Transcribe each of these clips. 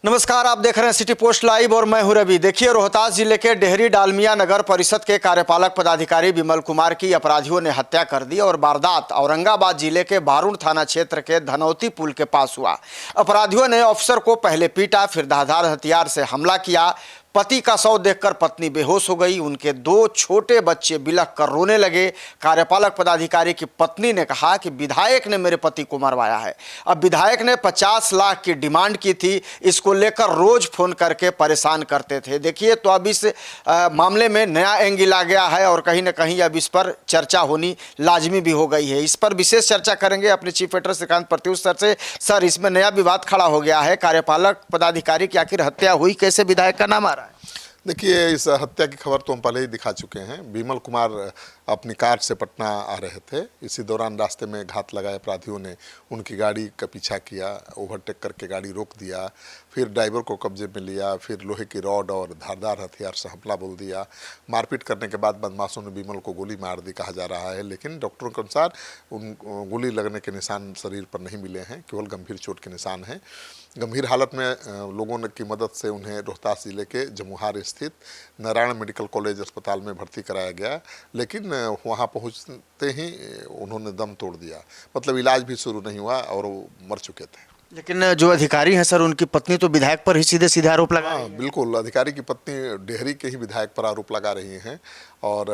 नमस्कार, आप देख रहे हैं सिटी पोस्ट लाइव और मैं हूं रवि। देखिए, रोहतास जिले के डेहरी डालमिया नगर परिषद के कार्यपालक पदाधिकारी विमल कुमार की अपराधियों ने हत्या कर दी और वारदात औरंगाबाद जिले के बारुण थाना क्षेत्र के धनौती पुल के पास हुआ। अपराधियों ने अफसर को पहले पीटा, फिर धारदार हथियार से हमला किया। पति का शव देखकर पत्नी बेहोश हो गई। उनके दो छोटे बच्चे बिलख कर रोने लगे। कार्यपालक पदाधिकारी की पत्नी ने कहा कि विधायक ने मेरे पति को मरवाया है। अब विधायक ने 50 लाख की डिमांड की थी, इसको लेकर रोज फोन करके परेशान करते थे। देखिए, तो अब इस मामले में नया एंगल आ गया है और कहीं ना कहीं अब इस पर चर्चा होनी लाजमी भी हो गई है। इस पर विशेष चर्चा करेंगे अपने chief editor Shrikant Pratyush sir से। सर, इसमें नया विवाद खड़ा हो गया है। कार्यपालक पदाधिकारी की आखिर हत्या हुई कैसे, विधायक का नाम आ रहा है? देखिए, इस हत्या की खबर तो हम पहले ही दिखा चुके हैं। विमल कुमार अपनी कार से पटना आ रहे थे। इसी दौरान रास्ते में घात लगाए अपराधियों ने उनकी गाड़ी का पीछा किया, ओवरटेक करके गाड़ी रोक दिया, फिर ड्राइवर को कब्जे में लिया, फिर लोहे की रॉड और धारदार हथियार से हमला बोल दिया। मारपीट करने के बाद बदमाशों ने विमल को गोली मार दी कहा जा रहा है, लेकिन डॉक्टरों के अनुसार उन गोली लगने के निशान शरीर पर नहीं मिले हैं, केवल गंभीर चोट के निशान हैं। गंभीर हालत में लोगों ने की मदद से उन्हें रोहतास जिले के जमुहार स्थित नारायण मेडिकल कॉलेज अस्पताल में भर्ती कराया गया, लेकिन वहां पहुंचते ही उन्होंने दम तोड़ दिया। मतलब इलाज भी शुरू नहीं हुआ और वो मर चुके थे। लेकिन जो अधिकारी हैं सर, उनकी पत्नी तो विधायक पर ही सीधे सीधे आरोप लगा रही है। बिल्कुल, अधिकारी की पत्नी डेहरी के ही विधायक पर आरोप लगा रही हैं और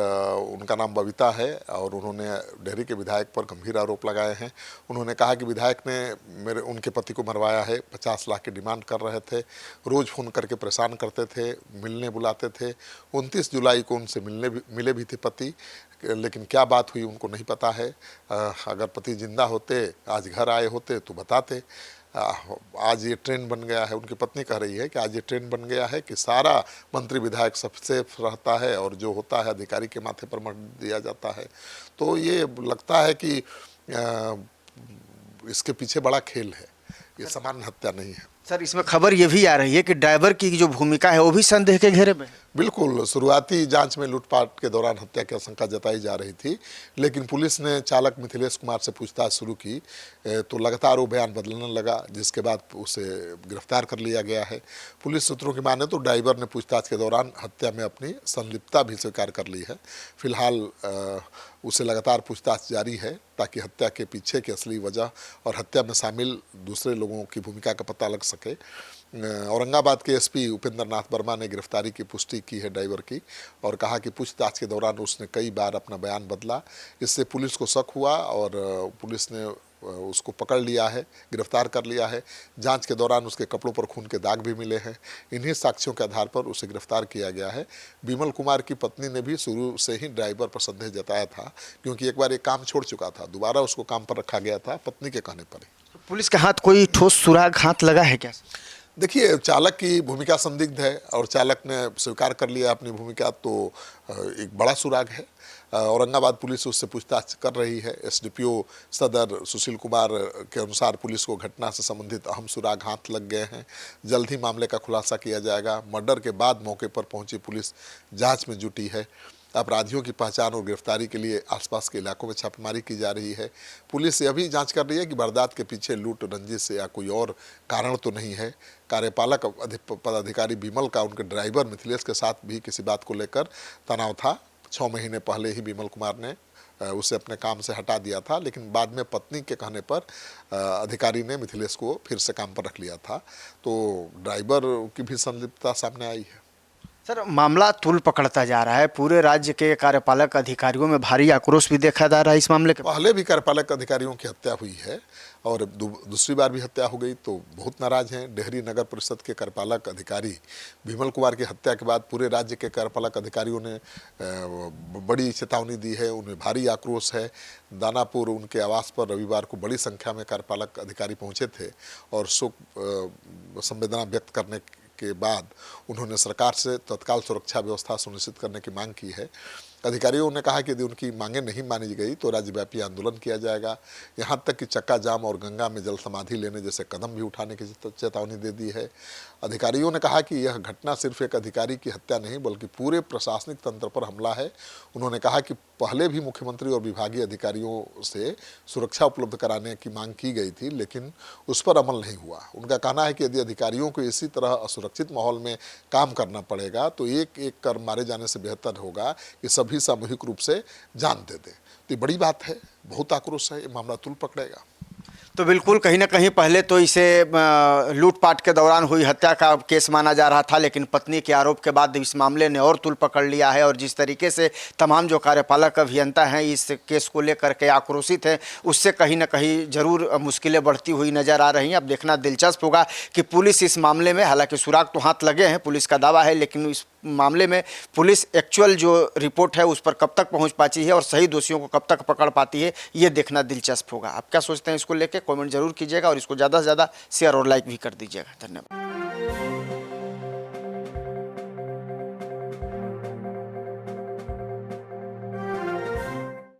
उनका नाम बबीता है और उन्होंने डेहरी के विधायक पर गंभीर आरोप लगाए हैं। उन्होंने कहा कि विधायक ने उनके पति को मरवाया है, 50 लाख की डिमांड कर रहे थे, रोज़ फ़ोन करके परेशान करते थे, मिलने बुलाते थे। 29 जुलाई को उनसे मिले भी थे पति, लेकिन क्या बात हुई उनको नहीं पता है। अगर पति जिंदा होते, आज घर आए होते तो बताते। आज ये ट्रेंड बन गया है, उनकी पत्नी कह रही है कि आज ये ट्रेंड बन गया है कि सारा मंत्री विधायक सबसे रहता है और जो होता है अधिकारी के माथे पर मर दिया जाता है। तो ये लगता है कि इसके पीछे बड़ा खेल है, ये सामान्य हत्या नहीं है। सर, इसमें खबर ये भी आ रही है कि ड्राइवर की जो भूमिका है वो भी संदेह के घेरे में है। बिल्कुल, शुरुआती जांच में लूटपाट के दौरान हत्या की आशंका जताई जा रही थी, लेकिन पुलिस ने चालक मिथिलेश कुमार से पूछताछ शुरू की तो लगातार वो बयान बदलने लगा, जिसके बाद उसे गिरफ्तार कर लिया गया है। पुलिस सूत्रों की माने तो ड्राइवर ने पूछताछ के दौरान हत्या में अपनी संलिप्तता भी स्वीकार कर ली है। फिलहाल उसे लगातार पूछताछ जारी है ताकि हत्या के पीछे की असली वजह और हत्या में शामिल दूसरे लोगों की भूमिका का पता लग सके। औरंगाबाद के एसपी उपेंद्र नाथ वर्मा ने गिरफ्तारी की पुष्टि की है ड्राइवर की और कहा कि पूछताछ के दौरान उसने कई बार अपना बयान बदला। इससे पुलिस को शक हुआ और पुलिस ने उसको पकड़ लिया है, गिरफ्तार कर लिया है। जांच के दौरान उसके कपड़ों पर खून के दाग भी मिले हैं। इन्हीं साक्ष्यों के आधार पर उसे गिरफ्तार किया गया है। विमल कुमार की पत्नी ने भी शुरू से ही ड्राइवर पर संदेह जताया था, क्योंकि एक बार ये काम छोड़ चुका था, दोबारा उसको काम पर रखा गया था पत्नी के कहने पर ही। पुलिस के हाथ कोई ठोस सुराग हाथ लगा है क्या? देखिए, चालक की भूमिका संदिग्ध है और चालक ने स्वीकार कर लिया अपनी भूमिका, तो एक बड़ा सुराग है। औरंगाबाद पुलिस उससे पूछताछ कर रही है। एसडीपीओ सदर सुशील कुमार के अनुसार पुलिस को घटना से संबंधित अहम सुराग हाथ लग गए हैं। जल्द ही मामले का खुलासा किया जाएगा। मर्डर के बाद मौके पर पहुंची पुलिस जांच में जुटी है। अपराधियों की पहचान और गिरफ्तारी के लिए आसपास के इलाकों में छापेमारी की जा रही है। पुलिस यह भी जांच कर रही है कि वारदात के पीछे लूट रंजिश या कोई और कारण तो नहीं है। कार्यपालक पदाधिकारी विमल का उनके ड्राइवर मिथिलेश के साथ भी किसी बात को लेकर तनाव था। 6 महीने पहले ही विमल कुमार ने उसे अपने काम से हटा दिया था, लेकिन बाद में पत्नी के कहने पर अधिकारी ने मिथिलेश को फिर से काम पर रख लिया था। तो ड्राइवर की भी संलिप्तता सामने आई है। सर, मामला तूल पकड़ता जा रहा है। पूरे राज्य के कार्यपालक अधिकारियों में भारी आक्रोश भी देखा जा रहा है इस मामले के। पहले भी कार्यपालक अधिकारियों की हत्या हुई है और दूसरी बार भी हत्या हो गई, तो बहुत नाराज हैं। डेहरी नगर परिषद के कार्यपालक अधिकारी विमल कुमार की हत्या के बाद पूरे राज्य के कार्यपालक अधिकारियों ने बड़ी चेतावनी दी है। उन्हें भारी आक्रोश है। दानापुर उनके आवास पर रविवार को बड़ी संख्या में कार्यपालक अधिकारी पहुंचे थे और शोक संवेदना व्यक्त करने के बाद उन्होंने सरकार से तत्काल सुरक्षा व्यवस्था सुनिश्चित करने की मांग की है। अधिकारियों ने कहा कि यदि उनकी मांगें नहीं मानी गई तो राज्यव्यापी आंदोलन किया जाएगा। यहाँ तक कि चक्का जाम और गंगा में जल समाधि लेने जैसे कदम भी उठाने की चेतावनी दे दी है। अधिकारियों ने कहा कि यह घटना सिर्फ एक अधिकारी की हत्या नहीं बल्कि पूरे प्रशासनिक तंत्र पर हमला है। उन्होंने कहा कि पहले भी मुख्यमंत्री और विभागीय अधिकारियों से सुरक्षा उपलब्ध कराने की मांग की गई थी, लेकिन उस पर अमल नहीं हुआ। उनका कहना है कि यदि अधिकारियों को इसी तरह असुरक्षित माहौल में काम करना पड़ेगा तो एक एक कर मारे जाने से बेहतर होगा कि सभी सामूहिक रूप से जान दे दें। तो ये बड़ी बात है, बहुत आक्रोश है, ये मामला तुल पकड़ेगा। तो बिल्कुल कहीं ना कहीं पहले तो इसे लूटपाट के दौरान हुई हत्या का केस माना जा रहा था, लेकिन पत्नी के आरोप के बाद इस मामले ने और तूल पकड़ लिया है। और जिस तरीके से तमाम जो कार्यपालक अभियंता हैं इस केस को लेकर के आक्रोशित हैं, उससे कहीं ना कहीं ज़रूर मुश्किलें बढ़ती हुई नज़र आ रही हैं। अब देखना दिलचस्प होगा कि पुलिस इस मामले में, हालांकि सुराग तो हाथ लगे हैं, पुलिस का दावा है, लेकिन इस मामले में पुलिस एक्चुअल जो रिपोर्ट है उस पर कब तक पहुंच पाती है और सही दोषियों को कब तक पकड़ पाती है, ये देखना दिलचस्प होगा। आप क्या सोचते हैं इसको लेकर? कमेंट जरूर कीजिएगा और इसको ज़्यादा से ज़्यादा शेयर और लाइक भी कर दीजिएगा। धन्यवाद।